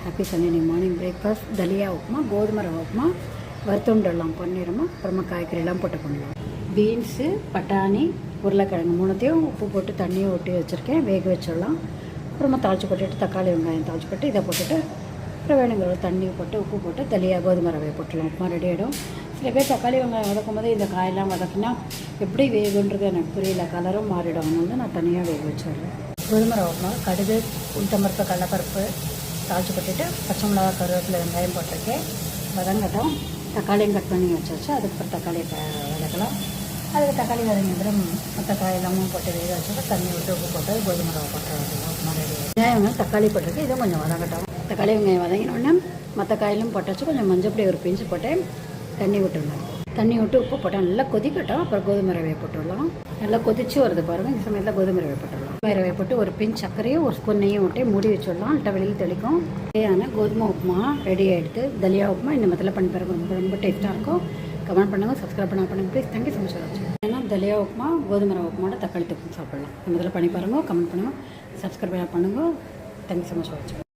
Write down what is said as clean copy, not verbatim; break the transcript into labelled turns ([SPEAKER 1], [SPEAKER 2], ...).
[SPEAKER 1] Happy Sunday morning breakfast dalia upma, கோதுமை ரவை உப்புமா, வறுத்துண்டெல்லாம் பண்ணிடுமா. அப்புறமா காய்கறியெல்லாம் போட்டு பண்ணலாம். பீன்ஸு, பட்டாணி, உருளைக்கிழங்கு மூணுத்தையும் உப்பு போட்டு தண்ணியை ஊட்டி வச்சுருக்கேன், வேக வச்சிடலாம். அப்புறமா தாளித்து போட்டுட்டு தக்காளி வெங்காயம் தாளித்து போட்டு இதை போட்டுட்டு அப்புறம் வேணுங்கிற தண்ணி போட்டு உப்பு போட்டு தலியா கோதுமை ரவையை போட்டுடலாம். உப்புமா ரெடி ஆகிடும். சில பேர் தக்காளி வெங்காயம் வதக்கும் போது இந்த காயெல்லாம் வதக்குனா எப்படி வேகுன்றது எனக்கு புரியல, கலரும் மாறிடும். அதனால நான் தனியாக வேக வச்சிடுறேன். கோதுமை ரவை உப்புமா கடுகு, உளுத்தம்பருப்பு, கடலைப்பருப்பு தாளித்து போட்டுட்டு பச்சை மிளகா, கருவேப்பிலை, வெங்காயம் போட்டிருக்கேன். வதங்கட்டும். தக்காளியும் கட் பண்ணி வச்சாச்சு. அதுக்கப்புறம் தக்காளியை வதக்கலாம். அதுக்கு தக்காளி வதங்கிடும். மற்ற காயெல்லாமும் போட்டு வேக வச்சுட்டு தண்ணி விட்டு உப்பு போட்டு கோதுமை ரவை போட்டு உப்புமா ரெடி. வெங்காயம் தக்காளி போட்டிருக்கு, இதுவும் கொஞ்சம் வதங்கட்டும். தக்காளி வெங்காயம் வதங்கினோடனே மற்ற காயெல்லாம் போட்டாச்சு. கொஞ்சம் மஞ்சப்பொடி ஒரு பிஞ்சு போட்டு தண்ணி விட்டுடலாம். தண்ணி விட்டு உப்பு போட்டால் நல்லா கொதிக்கட்டும். அப்புறம் கோதுமை ரவையை போட்டுடலாம். நல்லா கொதிச்சு வருது பாருங்கள். இந்த சமயத்தில் கோதுமை ரவை போட்டுடலாம். கோதுமை ரவை போட்டு ஒரு பிஞ்ச் சர்க்கரையும் ஒரு ஸ்பூன் நெய்யும் விட்டு மூடி வச்சிடலாம். அல்ட்ட வெளியில் தெளிக்கும். தேவையான கோதுமை உப்புமா ரெடி ஆகிடுது. தலியா உப்புமா இந்த மத்தியில் பண்ணி பாருங்க, ரொம்ப ரொம்ப டேஸ்ட்டாக இருக்கும். கமெண்ட் பண்ணுங்கள், சப்ஸ்கிரைப் பண்ணுங்கள் ப்ளீஸ். Thank you so much. ஏன்னா தலியா உப்புமா, கோதுமை ரவை உப்புமாவோட தக்காளி தொக்கு சாப்பிடலாம். இந்த மத்தியில் பண்ணி பாருங்கள், கமெண்ட் பண்ணுங்கள், சப்ஸ்கிரைப் பண்ணுங்கள். Thank you so much.